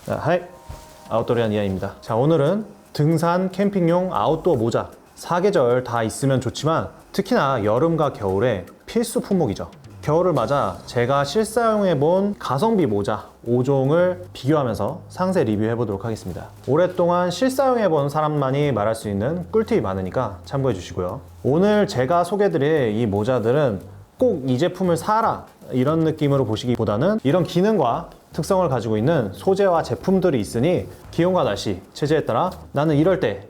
하이, 아웃도어리안 이하입니다. 자, 오늘은 등산 캠핑용 아웃도어 모자 사계절 다 있으면 좋지만 특히나 여름과 겨울에 필수 품목이죠. 겨울을 맞아 제가 실사용해본 가성비 모자 5종을 비교하면서 상세 리뷰해보도록 하겠습니다. 오랫동안 실사용해본 사람만이 말할 수 있는 꿀팁이 많으니까 참고해 주시고요. 오늘 제가 소개드릴 이 모자들은 꼭 이 제품을 사라 이런 느낌으로 보시기보다는 이런 기능과 특성을 가지고 있는 소재와 제품들이 있으니 기온과 날씨, 체제에 따라 나는 이럴 때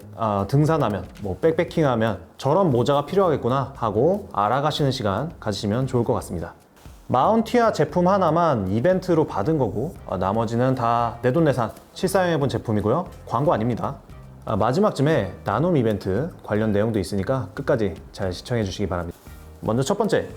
등산하면, 뭐 백패킹하면 저런 모자가 필요하겠구나 하고 알아가시는 시간 가지시면 좋을 것 같습니다. 마운티아 제품 하나만 이벤트로 받은 거고 나머지는 다 내돈내산 실사용해본 제품이고요. 광고 아닙니다. 마지막쯤에 나눔 이벤트 관련 내용도 있으니까 끝까지 잘 시청해 주시기 바랍니다. 먼저 첫 번째,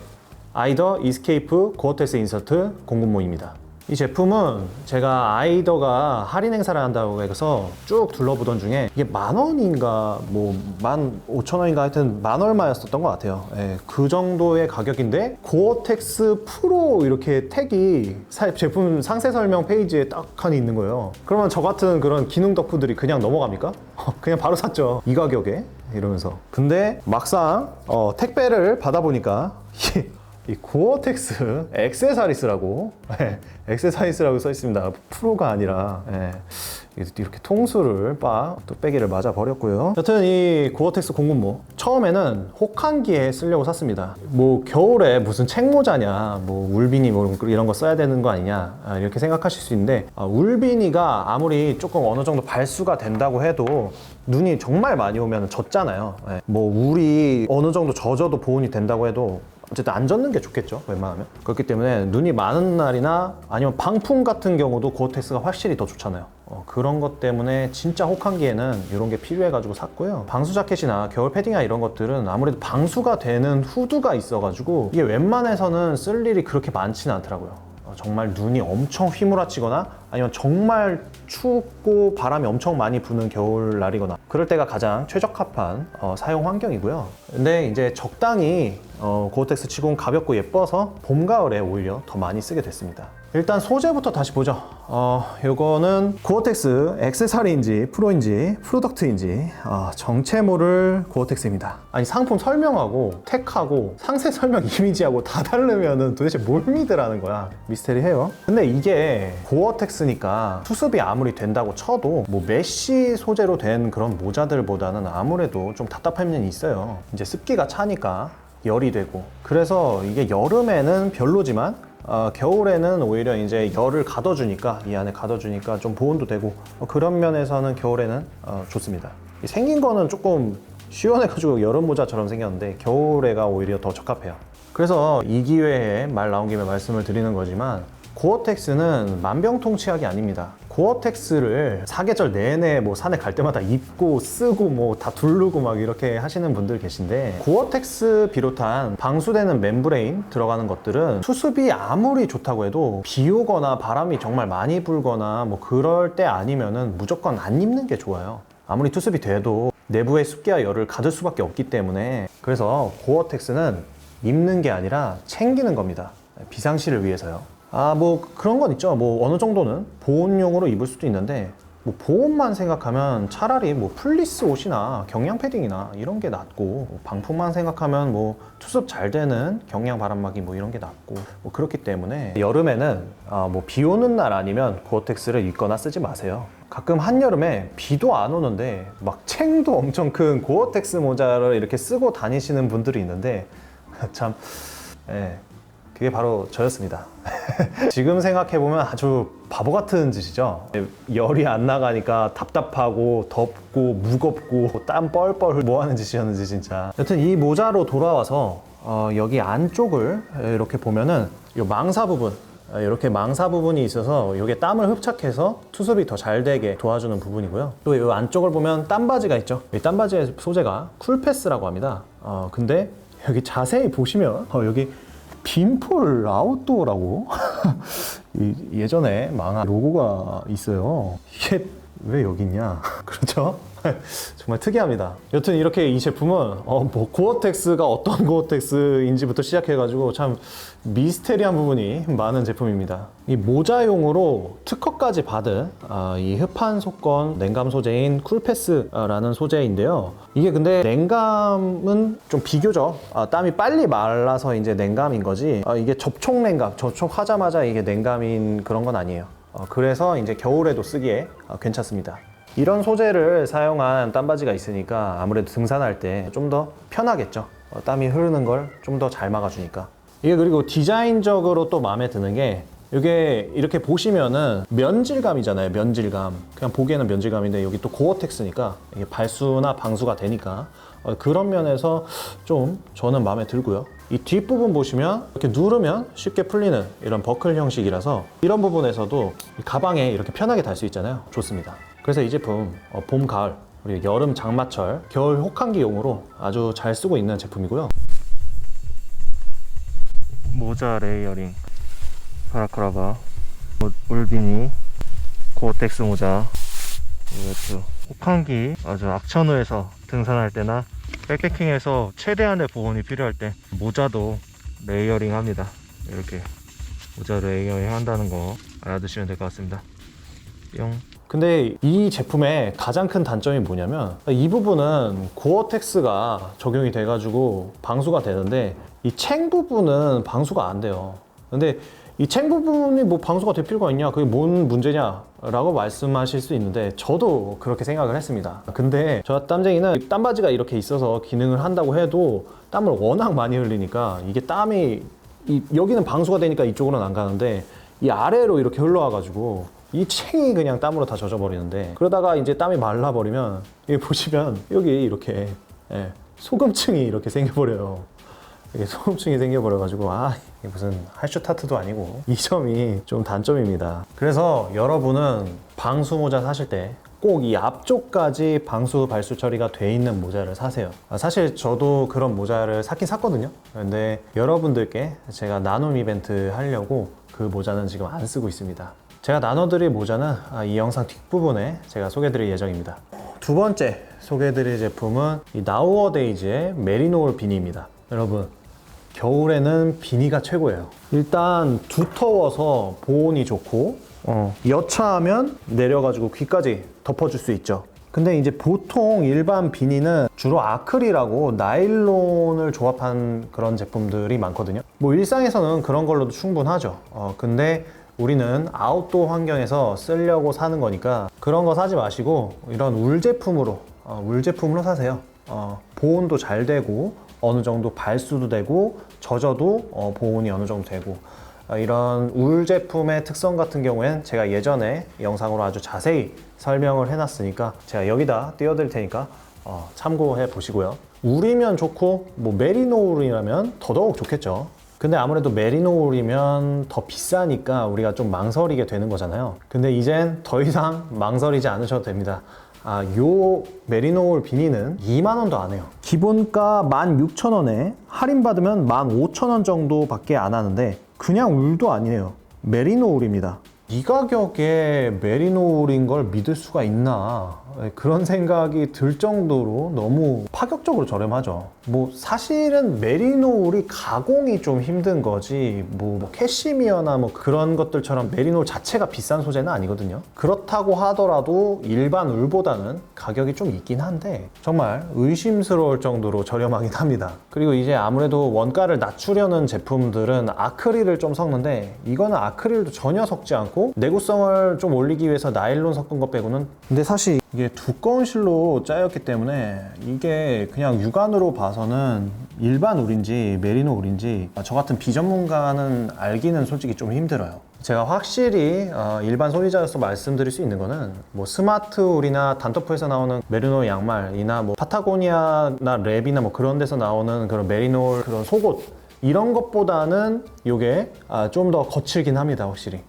아이더 이스케이프 고어텍스 인서트 공군모입니다. 이 제품은 제가 아이더가 할인 행사를 한다고 해서 쭉 둘러보던 중에 이게 10,000원인가 뭐 15,000원인가 하여튼 만 얼마였었던 것 같아요. 예, 그 정도의 가격인데 고어텍스 프로 이렇게 택이 제품 상세 설명 페이지에 딱 하니 있는 거예요. 그러면 저 같은 그런 기능 덕후들이 그냥 넘어갑니까? 그냥 바로 샀죠. 이 가격에 이러면서. 근데 막상 택배를 받아보니까 이 고어텍스 액세서리스라고 액세서리스라고 써 있습니다. 프로가 아니라 이렇게 통수를 또 빼기를 맞아 버렸고요. 여튼 이 고어텍스 공군모 처음에는 혹한기에 쓰려고 샀습니다. 뭐 겨울에 무슨 책모자냐, 뭐 울비니 뭐 이런 거 써야 되는 거 아니냐 이렇게 생각하실 수 있는데 울비니가 아무리 조금 어느 정도 발수가 된다고 해도 눈이 정말 많이 오면 젖잖아요. 뭐 울이 어느 정도 젖어도 보온이 된다고 해도 어쨌든 안 젖는 게 좋겠죠, 웬만하면. 그렇기 때문에 눈이 많은 날이나 아니면 방풍 같은 경우도 고어텍스가 확실히 더 좋잖아요. 그런 것 때문에 진짜 혹한기에는 이런 게 필요해가지고 샀고요. 방수 자켓이나 겨울 패딩이나 이런 것들은 아무래도 방수가 되는 후드가 있어가지고 이게 웬만해서는 쓸 일이 그렇게 많지는 않더라고요. 정말 눈이 엄청 휘몰아치거나 아니면 정말 춥고 바람이 엄청 많이 부는 겨울날이거나 그럴 때가 가장 최적합한 사용 환경이고요. 근데 이제 적당히 고어텍스 치고는 가볍고 예뻐서 봄, 가을에 오히려 더 많이 쓰게 됐습니다. 일단 소재부터 다시 보죠. 요거는 고어텍스 액세서리인지 프로인지 프로덕트인지 정체 모를 고어텍스입니다. 아니 상품 설명하고 택하고 상세 설명 이미지하고 다 다르면은 도대체 뭘 믿으라는 거야. 미스테리해요. 근데 이게 고어텍스니까 수습이 아무리 된다고 쳐도 뭐 메쉬 소재로 된 그런 모자들보다는 아무래도 좀 답답한 면이 있어요. 이제 습기가 차니까 열이 되고 그래서 이게 여름에는 별로지만 겨울에는 오히려 이제 열을 가둬주니까 이 안에 가둬주니까 좀 보온도 되고 그런 면에서는 겨울에는 좋습니다. 생긴 거는 조금 시원해가지고 여름 모자처럼 생겼는데 겨울에가 오히려 더 적합해요. 그래서 이 기회에 말 나온 김에 말씀을 드리는 거지만 고어텍스는 만병통치약이 아닙니다. 고어텍스를 사계절 내내 뭐 산에 갈 때마다 입고 쓰고 뭐 다 두르고 막 이렇게 하시는 분들 계신데 고어텍스 비롯한 방수되는 멤브레인 들어가는 것들은 수습이 아무리 좋다고 해도 비 오거나 바람이 정말 많이 불거나 뭐 그럴 때 아니면은 무조건 안 입는 게 좋아요. 아무리 투습이 돼도 내부의 습기와 열을 가둘 수밖에 없기 때문에 그래서 고어텍스는 입는 게 아니라 챙기는 겁니다. 비상시를 위해서요. 뭐 그런 건 있죠. 뭐 어느 정도는 보온용으로 입을 수도 있는데 뭐 보온만 생각하면 차라리 뭐 플리스 옷이나 경량 패딩이나 이런 게 낫고 뭐 방풍만 생각하면 뭐 투습 잘 되는 경량 바람막이 뭐 이런 게 낫고 뭐 그렇기 때문에 여름에는 뭐 비 오는 날 아니면 고어텍스를 입거나 쓰지 마세요. 가끔 한여름에 비도 안 오는데 막 챙도 엄청 큰 고어텍스 모자를 이렇게 쓰고 다니시는 분들이 있는데 참 그게 바로 저였습니다. 지금 생각해보면 아주 바보 같은 짓이죠. 열이 안 나가니까 답답하고 덥고 무겁고 땀 뻘뻘 뭐 하는 짓이었는지 진짜. 여튼 이 모자로 돌아와서 여기 안쪽을 이렇게 보면은 이 망사 부분 이렇게 망사 부분이 있어서 이게 땀을 흡착해서 투습이 더 잘 되게 도와주는 부분이고요. 또 이 안쪽을 보면 땀바지가 있죠. 이 땀바지의 소재가 쿨패스라고 합니다. 근데 여기 자세히 보시면 여기 빈폴 아웃도어라고 예전에 망한 로고가 있어요. 이게 왜 여기 있냐? 그렇죠? 정말 특이합니다. 여튼 이렇게 이 제품은 뭐 고어텍스가 어떤 고어텍스인지부터 시작해가지고 참 미스테리한 부분이 많은 제품입니다. 이 모자용으로 특허까지 받은 이 흡한 속건 냉감 소재인 쿨패스라는 소재인데요. 이게 근데 냉감은 좀 비교적 땀이 빨리 말라서 이제 냉감인 거지, 이게 접촉 냉감, 접촉하자마자 이게 냉감인 그런 건 아니에요. 그래서 이제 겨울에도 쓰기에 괜찮습니다. 이런 소재를 사용한 땀바지가 있으니까 아무래도 등산할 때 좀 더 편하겠죠. 땀이 흐르는 걸 좀 더 잘 막아주니까. 이게 그리고 디자인적으로 또 마음에 드는 게, 이게 이렇게 보시면은 면질감이잖아요. 면질감. 그냥 보기에는 면질감인데 여기 또 고어텍스니까 이게 발수나 방수가 되니까 그런 면에서 좀 저는 마음에 들고요. 이 뒷부분 보시면 이렇게 누르면 쉽게 풀리는 이런 버클 형식이라서 이런 부분에서도 가방에 이렇게 편하게 달 수 있잖아요. 좋습니다. 그래서 이 제품 봄, 가을, 그리고 여름, 장마철, 겨울 혹한기용으로 아주 잘 쓰고 있는 제품이고요. 모자 레이어링 파라크라바 울비니 고어텍스 모자, 이것도 혹한기 아주 악천후에서 등산할 때나 백패킹에서 최대한의 보온이 필요할 때 모자도 레이어링 합니다. 이렇게 모자 레이어링 한다는 거 알아두시면 될 것 같습니다. 뿅. 근데 이 제품의 가장 큰 단점이 뭐냐면, 이 부분은 고어텍스가 적용이 돼가지고 방수가 되는데 이 챙 부분은 방수가 안 돼요. 근데 이 챙 부분이 뭐 방수가 될 필요가 있냐, 그게 뭔 문제냐 라고 말씀하실 수 있는데 저도 그렇게 생각을 했습니다. 근데 저 땀쟁이는 땀바지가 이렇게 있어서 기능을 한다고 해도 땀을 워낙 많이 흘리니까 이게 땀이 여기는 방수가 되니까 이쪽으로는 안 가는데 이 아래로 이렇게 흘러와 가지고 이 챙이 그냥 땀으로 다 젖어버리는데, 그러다가 이제 땀이 말라버리면 여기 보시면 여기 이렇게 소금층이 이렇게 생겨버려요. 이게 소금층이 생겨버려가지고 이게 무슨 할슈타트도 아니고, 이 점이 좀 단점입니다. 그래서 여러분은 방수 모자 사실 때 꼭 이 앞쪽까지 방수 발수 처리가 돼 있는 모자를 사세요. 사실 저도 그런 모자를 샀긴 샀거든요. 근데 여러분들께 제가 나눔 이벤트 하려고 그 모자는 지금 안 쓰고 있습니다. 제가 나눠드릴 모자는 이 영상 뒷부분에 제가 소개해드릴 예정입니다. 두 번째 소개해드릴 제품은 이 나우어데이즈의 메리노울 비니입니다. 여러분, 겨울에는 비니가 최고예요. 일단 두터워서 보온이 좋고 여차하면 내려가지고 귀까지 덮어줄 수 있죠. 근데 이제 보통 일반 비니는 주로 아크릴하고 나일론을 조합한 그런 제품들이 많거든요. 뭐 일상에서는 그런 걸로도 충분하죠. 근데 우리는 아웃도어 환경에서 쓰려고 사는 거니까 그런 거 사지 마시고 이런 울 제품으로 사세요. 보온도 잘 되고 어느 정도 발수도 되고 젖어도 보온이 어느 정도 되고, 이런 울 제품의 특성 같은 경우에는 제가 예전에 영상으로 아주 자세히 설명을 해놨으니까 제가 여기다 띄워드릴 테니까 참고해 보시고요. 울이면 좋고 뭐 메리노 울이라면 더더욱 좋겠죠. 근데 아무래도 메리노 울이면 더 비싸니까 우리가 좀 망설이게 되는 거잖아요. 근데 이젠 더 이상 망설이지 않으셔도 됩니다. 요 메리노 울 비니는 2만원도 안 해요. 기본가 16,000원에 할인받으면 15,000원 정도 밖에 안 하는데 그냥 울도 아니에요. 메리노 울입니다. 이 가격에 메리노 울인 걸 믿을 수가 있나, 그런 생각이 들 정도로 너무 파격적으로 저렴하죠. 뭐 사실은 메리노 울이 가공이 좀 힘든 거지 뭐 캐시미어나 뭐 그런 것들처럼 메리노 울 자체가 비싼 소재는 아니거든요. 그렇다고 하더라도 일반 울보다는 가격이 좀 있긴 한데 정말 의심스러울 정도로 저렴하긴 합니다. 그리고 이제 아무래도 원가를 낮추려는 제품들은 아크릴을 좀 섞는데 이거는 아크릴도 전혀 섞지 않고 내구성을 좀 올리기 위해서 나일론 섞은 것 빼고는, 근데 사실 이게 두꺼운 실로 짜였기 때문에 이게 그냥 육안으로 봐서는 일반 울인지 메리노 울인지 저 같은 비전문가는 알기는 솔직히 좀 힘들어요. 제가 확실히 일반 소비자로서 말씀드릴 수 있는 거는 뭐 스마트 울이나 단터프에서 나오는 메리노 양말이나 뭐 파타고니아나 랩이나 뭐 그런 데서 나오는 그런 메리노 그런 속옷, 이런 것보다는 이게 좀 더 거칠긴 합니다. 확실히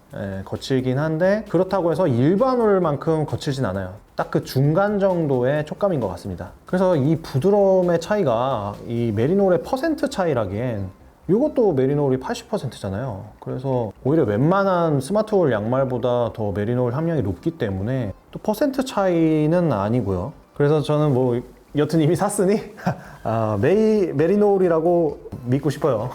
거칠긴 한데 그렇다고 해서 일반 울만큼 거칠진 않아요. 딱 그 중간 정도의 촉감인 것 같습니다. 그래서 이 부드러움의 차이가 이 메리노울의 퍼센트 차이라기엔 이것도 메리노울이 80%잖아요. 그래서 오히려 웬만한 스마트울 양말보다 더 메리노울 함량이 높기 때문에 또 퍼센트 차이는 아니고요. 그래서 저는 뭐 여튼 이미 샀으니 메리놀이라고 믿고 싶어요.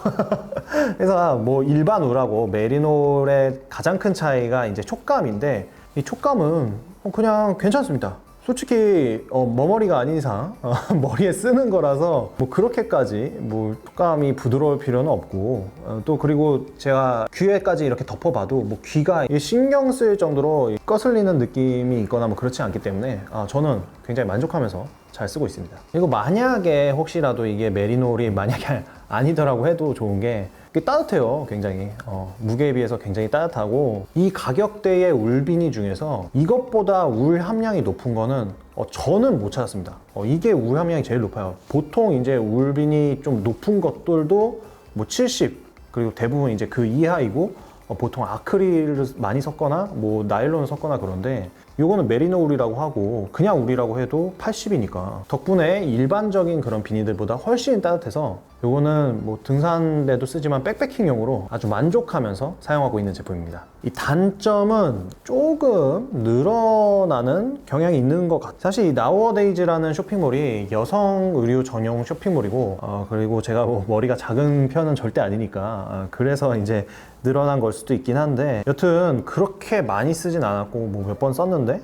그래서 뭐 일반 울하고 메리놀의 가장 큰 차이가 이제 촉감인데, 이 촉감은 그냥 괜찮습니다. 솔직히 머머리가 아닌 이상 머리에 쓰는 거라서 뭐 그렇게까지 뭐 촉감이 부드러울 필요는 없고, 또 그리고 제가 귀에까지 이렇게 덮어봐도 뭐 귀가 신경 쓸 정도로 거슬리는 느낌이 있거나 뭐 그렇지 않기 때문에 저는 굉장히 만족하면서 잘 쓰고 있습니다. 그리고 만약에 혹시라도 이게 메리놀이 만약에 아니더라고 해도 좋은 게 따뜻해요. 굉장히 무게에 비해서 굉장히 따뜻하고, 이 가격대의 울비니 중에서 이것보다 울 함량이 높은 거는 저는 못 찾았습니다. 이게 울 함량이 제일 높아요. 보통 이제 울빈이 좀 높은 것들도 뭐 70, 그리고 대부분 이제 그 이하이고, 보통 아크릴을 많이 섞거나 뭐 나일론을 섞거나 그런데, 요거는 메리노 울이라고 하고 그냥 울이라고 해도 80이니까 덕분에 일반적인 그런 비니들보다 훨씬 따뜻해서 요거는 뭐 등산대도 쓰지만 백패킹용으로 아주 만족하면서 사용하고 있는 제품입니다. 이 단점은 조금 늘어나는 경향이 있는 것 같아요. 사실 이 나우어데이즈라는 쇼핑몰이 여성 의류 전용 쇼핑몰이고, 그리고 제가 뭐 머리가 작은 편은 절대 아니니까 그래서 이제 늘어난 걸 수도 있긴 한데, 여튼 그렇게 많이 쓰진 않았고 뭐 몇 번 썼는데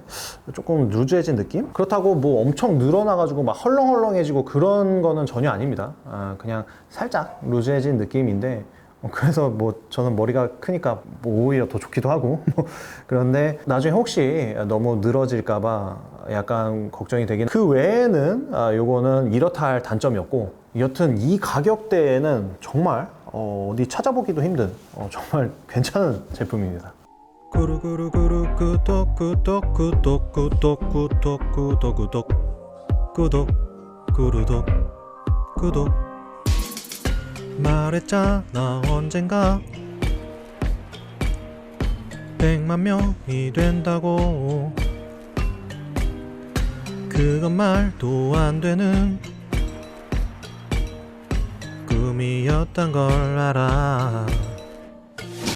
조금 루즈해진 느낌? 그렇다고 뭐 엄청 늘어나가지고 막 헐렁헐렁해지고 그런 거는 전혀 아닙니다. 그냥 살짝 루즈해진 느낌인데, 그래서 뭐 저는 머리가 크니까 뭐 오히려 더 좋기도 하고 그런데 나중에 혹시 너무 늘어질까봐 약간 걱정이 되긴. 그 외에는 요거는 이렇다 할 단점이었고, 여튼 이 가격대에는 정말 어디 찾아보기도 힘든 정말 괜찮은 제품입니다. 구루구루구루 구독 구독 구독 구독 구독 구독 구독 구독 구루독 구독. 말했잖아 언젠가 100만 명이 된다고. 그건 말도 안 되는 꿈이었단 걸 알아.